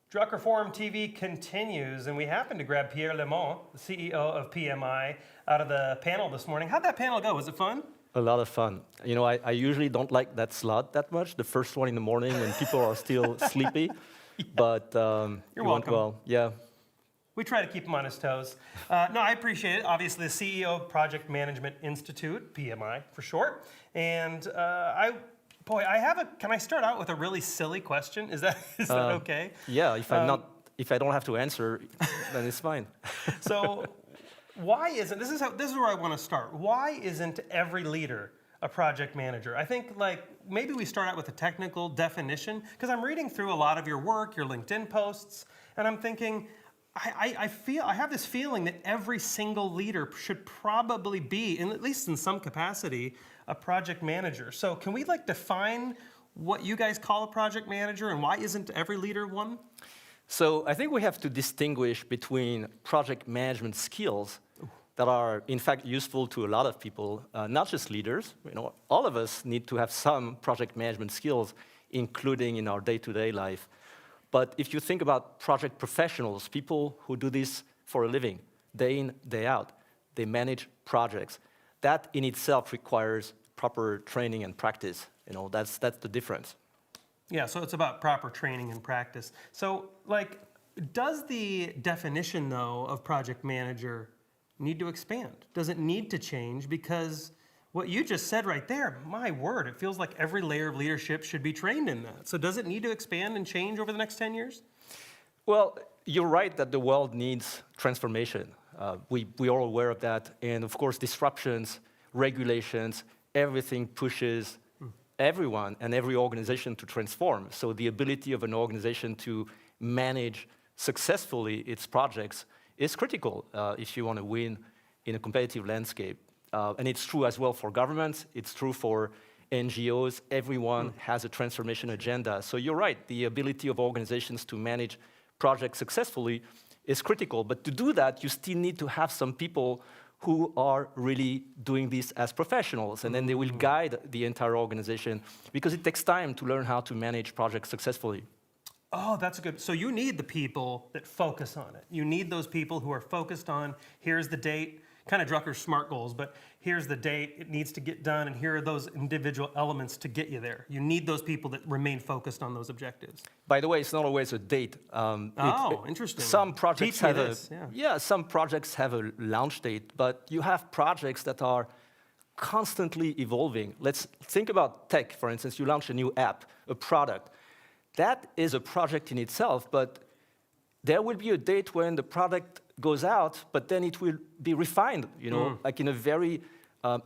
Drucker Forum TV continues, and we happen to grab Pierre Le Manh, the CEO of PMI, out of the panel this morning. How'd that panel go? Was it fun? A lot of fun. You know, I usually don't like that slot that much, the first one in the morning when people are still sleepy. Yeah. But You're welcome. Well, yeah. We try to keep him on his toes. No, I appreciate it. Obviously, the CEO of Project Management Institute, PMI for short. And can I start out with a really silly question? Is that okay? Yeah, if I don't have to answer, then it's fine. So, why isn't this is where I want to start. Why isn't every leader a project manager? I think maybe we start out with a technical definition, because I'm reading through a lot of your work, your LinkedIn posts, and I'm thinking, I have this feeling that every single leader should probably be, at least in some capacity, a project manager. So can we define what you guys call a project manager, and why isn't every leader one? So I think we have to distinguish between project management skills that are in fact useful to a lot of people, not just leaders. You know, all of us need to have some project management skills, including in our day-to-day life. But if you think about project professionals, people who do this for a living, day in, day out, they manage projects. That in itself requires proper training and practice. You know, that's the difference. Yeah, so it's about proper training and practice. So, does the definition, though, of project manager need to expand? Does it need to change? Because what you just said right there, my word, it feels like every layer of leadership should be trained in that. So does it need to expand and change over the next 10 years? Well, you're right that the world needs transformation. We are aware of that. And of course, disruptions, regulations, everything pushes everyone and every organization to transform. So the ability of an organization to manage successfully its projects is critical if you want to win in a competitive landscape. And it's true as well for governments, it's true for NGOs, everyone has a transformation agenda. So you're right, the ability of organizations to manage projects successfully is critical. But to do that, you still need to have some people who are really doing this as professionals, and then they will guide the entire organization, because it takes time to learn how to manage projects successfully. Oh, that's good. So you need the people that focus on it. You need those people who are focused on, here's the date, kind of Drucker's SMART goals, but here's the date, it needs to get done, and here are those individual elements to get you there. You need those people that remain focused on those objectives. By the way, it's not always a date. Interesting. Some projects have some projects have a launch date, but you have projects that are constantly evolving. Let's think about tech, for instance. You launch a new app, a product. That is a project in itself, but there will be a date when the product goes out, but then it will be refined, you know, like in a very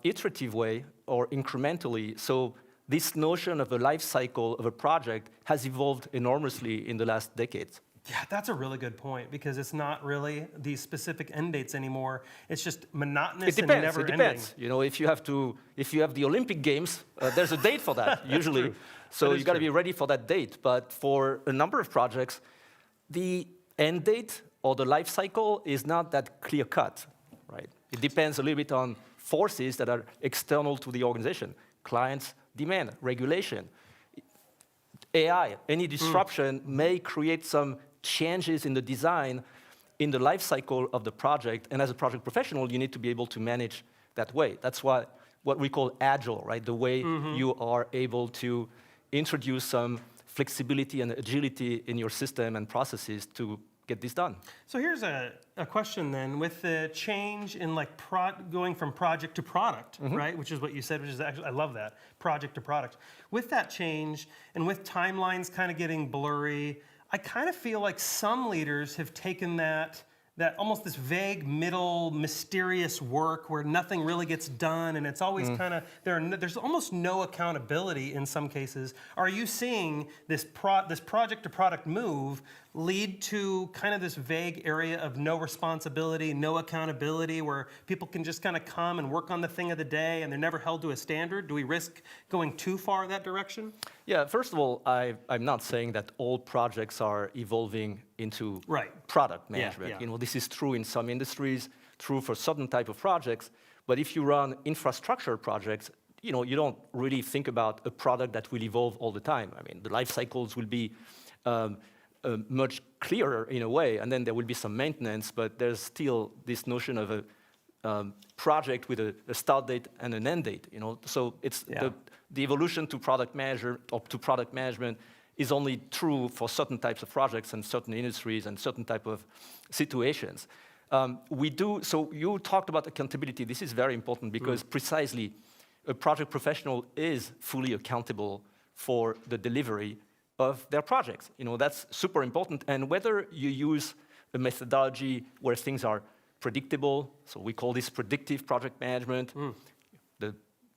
iterative way or incrementally. So this notion of a life cycle of a project has evolved enormously in the last decades. Yeah, that's a really good point, because it's not really these specific end dates anymore. It's just monotonous and never ending. It depends. You know, if you have the Olympic Games, there's a date for that usually. So you got to be ready for that date. But for a number of projects, the end date or the life cycle is not that clear cut, right? It depends a little bit on forces that are external to the organization. Clients' demand, regulation, AI, any disruption may create some changes in the design, in the life cycle of the project, and as a project professional, you need to be able to manage that way. That's what we call agile, right? The way you are able to introduce some flexibility and agility in your system and processes to get this done. So here's a question then, with the change in going from project to product, right? Which is what you said, which is actually, I love that, project to product. With that change, and with timelines kind of getting blurry, I kind of feel like some leaders have taken that almost this vague, middle, mysterious work where nothing really gets done, and it's always kind of, there's almost no accountability in some cases. Are you seeing this project to product move lead to kind of this vague area of no responsibility, no accountability, where people can just kind of come and work on the thing of the day and they're never held to a standard? Do we risk going too far that direction? Yeah, first of all, I'm not saying that all projects are evolving into product management. You know, this is true in some industries, true for certain type of projects, but if you run infrastructure projects, you know, you don't really think about a product that will evolve all the time. I mean, the life cycles will be much clearer in a way, and then there will be some maintenance, but there's still this notion of a project with a start date and an end date. So it's the evolution to product manager or to product management is only true for certain types of projects and certain industries and certain type of situations. So you talked about accountability. This is very important because precisely a project professional is fully accountable for the delivery of their projects. That's super important. And whether you use a methodology where things are predictable, so we call this predictive project management.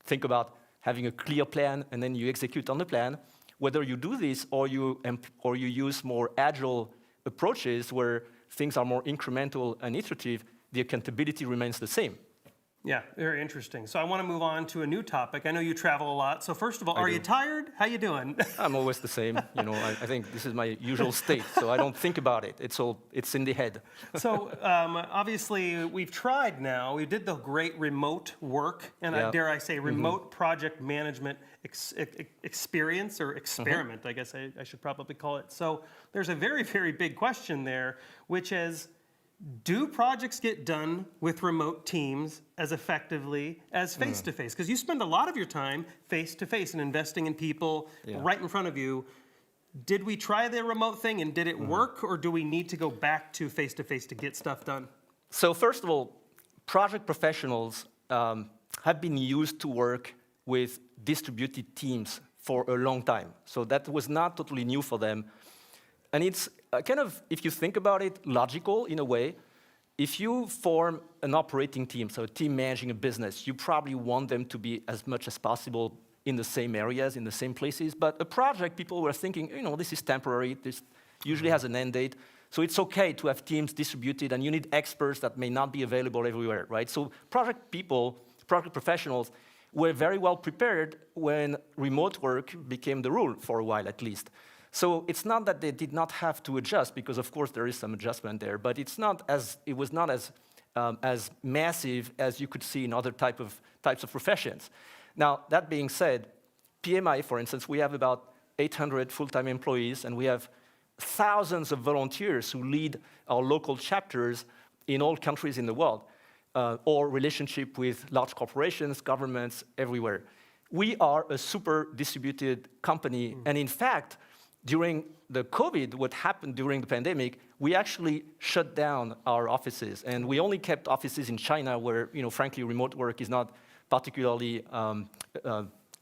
Think about having a clear plan and then you execute on the plan. Whether you do this or you use more agile approaches where things are more incremental and iterative, the accountability remains the same. Yeah, very interesting. So I want to move on to a new topic. I know you travel a lot. So first of all, are you tired? How you doing? I'm always the same. I think this is my usual state, so I don't think about it. It's in the head. So obviously we've tried now. We did the great remote work, and dare I say remote project management experience or experiment, I guess I should probably call it. So there's a very, very big question there, which is, do projects get done with remote teams as effectively as face-to-face? Because you spend a lot of your time face-to-face and investing in people right in front of you. Did we try the remote thing and did it work, or do we need to go back to face-to-face to get stuff done? So first of all, project professionals have been used to work with distributed teams for a long time. So that was not totally new for them. And it's kind of, if you think about it, logical in a way. If you form an operating team, so a team managing a business, you probably want them to be as much as possible in the same areas, in the same places. But a project, people were thinking, this is temporary. This usually has an end date. So it's okay to have teams distributed, and you need experts that may not be available everywhere, right? So project people, project professionals, were very well prepared when remote work became the rule, for a while at least. So it's not that they did not have to adjust, because of course there is some adjustment there, but it was not as massive as you could see in other types of professions. Now, that being said, PMI, for instance, we have about 800 full-time employees, and we have thousands of volunteers who lead our local chapters in all countries in the world, or relationship with large corporations, governments, everywhere. We are a super distributed company, and in fact, during the COVID, what happened during the pandemic, we actually shut down our offices, and we only kept offices in China where, frankly, remote work is not particularly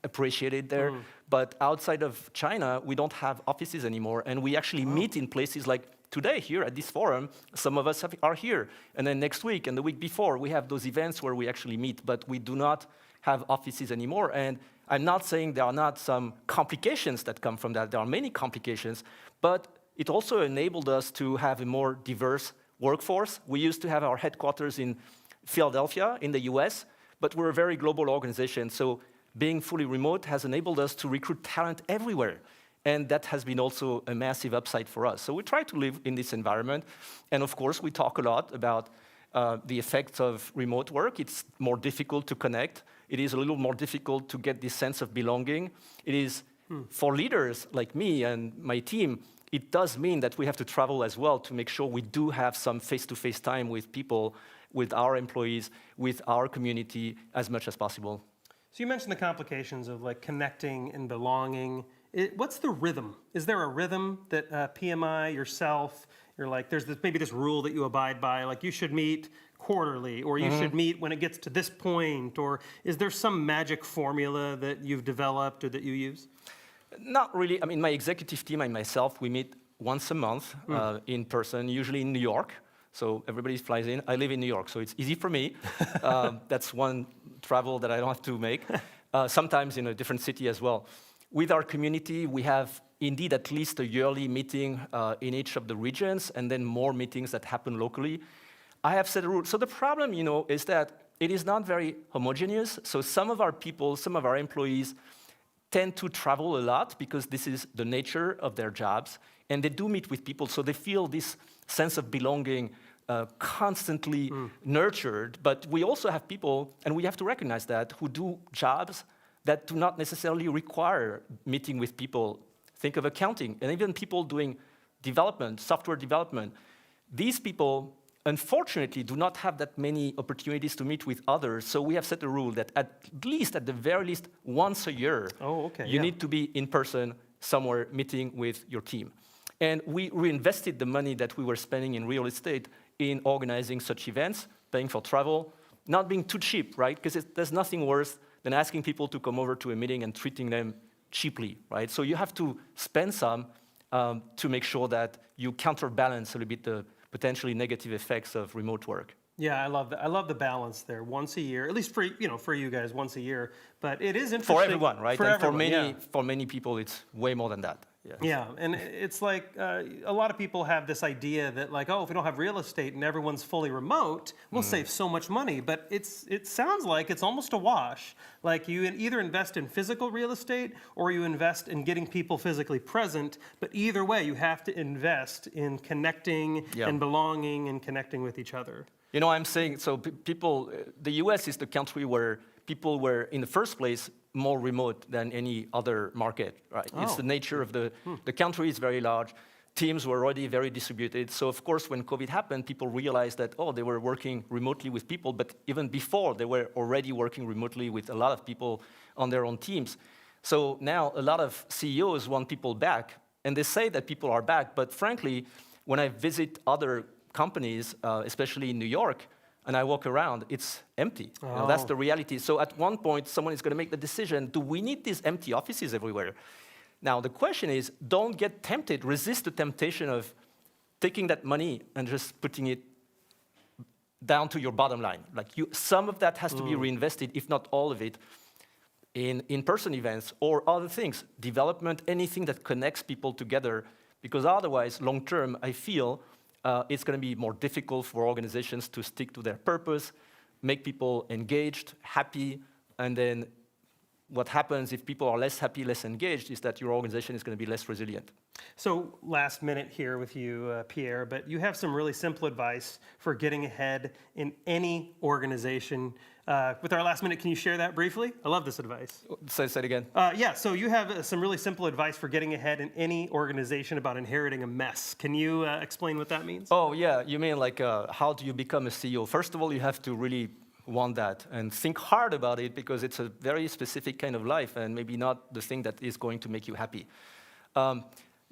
appreciated there. But outside of China, we don't have offices anymore, and we actually meet in places like today here at this forum. Some of us are here, and then next week and the week before, we have those events where we actually meet, but we do not have offices anymore. And I'm not saying there are not some complications that come from that. There are many complications, but it also enabled us to have a more diverse workforce. We used to have our headquarters in Philadelphia in the US, but we're a very global organization. So being fully remote has enabled us to recruit talent everywhere. And that has been also a massive upside for us. So we try to live in this environment. And of course, we talk a lot about the effects of remote work. It's more difficult to connect. It is a little more difficult to get this sense of belonging. It is, for leaders like me and my team, it does mean that we have to travel as well to make sure we do have some face-to-face time with people, with our employees, with our community as much as possible. So you mentioned the complications of connecting and belonging. What's the rhythm? Is there a rhythm that PMI, yourself, you're like, there's maybe this rule that you abide by, like you should meet quarterly, or you should meet when it gets to this point, or is there some magic formula that you've developed or that you use? Not really. I mean, my executive team and myself, we meet once a month in person, usually in New York. So everybody flies in. I live in New York, so it's easy for me. That's one travel that I don't have to make. Sometimes in a different city as well. With our community, we have indeed at least a yearly meeting in each of the regions, and then more meetings that happen locally. I have set a rule. So the problem, is that it is not very homogeneous. So some of our people, some of our employees tend to travel a lot because this is the nature of their jobs, and they do meet with people, so they feel this sense of belonging constantly nurtured. But we also have people, and we have to recognize that, who do jobs that do not necessarily require meeting with people. Think of accounting, and even people doing development, software development, these people, unfortunately, do not have that many opportunities to meet with others. So we have set a rule that at the very least, once a year, you need to be in person somewhere meeting with your team. And we reinvested the money that we were spending in real estate in organizing such events, paying for travel, not being too cheap, right? Because there's nothing worse than asking people to come over to a meeting and treating them cheaply, right? So you have to spend some to make sure that you counterbalance a little bit the potentially negative effects of remote work. Yeah, I love that. I love the balance there. Once a year, at least for you guys, once a year. But it is interesting for everyone, right? For and everyone, for many people, it's way more than that. Yes. Yeah, and it's like a lot of people have this idea that like, oh, if we don't have real estate and everyone's fully remote, we'll save so much money. But it sounds like it's almost a wash. Like you either invest in physical real estate or you invest in getting people physically present. But either way, you have to invest in connecting and belonging and connecting with each other. You know, I'm saying, so people, the US is the country where people were, in the first place, more remote than any other market, right? Oh. It's the nature of the country is very large. Teams were already very distributed. So, of course, when COVID happened, people realized that, oh, they were working remotely with people, but even before, they were already working remotely with a lot of people on their own teams. So now a lot of CEOs want people back, and they say that people are back, but frankly, when I visit other companies, especially in New York, and I walk around, it's empty. Oh. You know, that's the reality. So at one point, someone is going to make the decision, do we need these empty offices everywhere? Now, the question is, don't get tempted. Resist the temptation of taking that money and just putting it down to your bottom line. Like some of that has to be reinvested, if not all of it, in in-person events or other things, development, anything that connects people together, because otherwise, long-term, I feel, it's going to be more difficult for organizations to stick to their purpose, make people engaged, happy, and then what happens if people are less happy, less engaged, is that your organization is going to be less resilient. So last minute here with you, Pierre, but you have some really simple advice for getting ahead in any organization. With our last minute, can you share that briefly? I love this advice. Say it again. Yeah, so you have some really simple advice for getting ahead in any organization about inheriting a mess. Can you explain what that means? Oh, yeah. You mean like how do you become a CEO? First of all, you have to really want that and think hard about it because it's a very specific kind of life and maybe not the thing that is going to make you happy.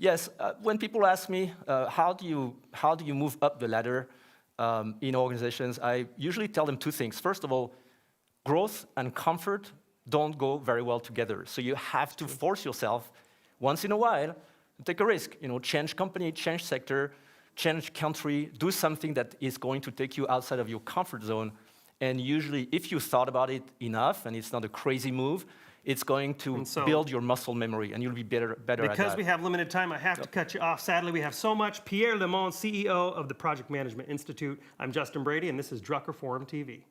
Yes, when people ask me, how do you move up the ladder in organizations, I usually tell them two things. First of all, growth and comfort don't go very well together. So you have to force yourself once in a while to take a risk. You know, change company, change sector, change country, do something that is going to take you outside of your comfort zone. And usually, if you thought about it enough, and it's not a crazy move, it's going to build your muscle memory, and you'll be better at that. Because we have limited time, I have to cut you off. Sadly, we have so much. Pierre Le Manh, CEO of the Project Management Institute. I'm Justin Brady, and this is Drucker Forum TV.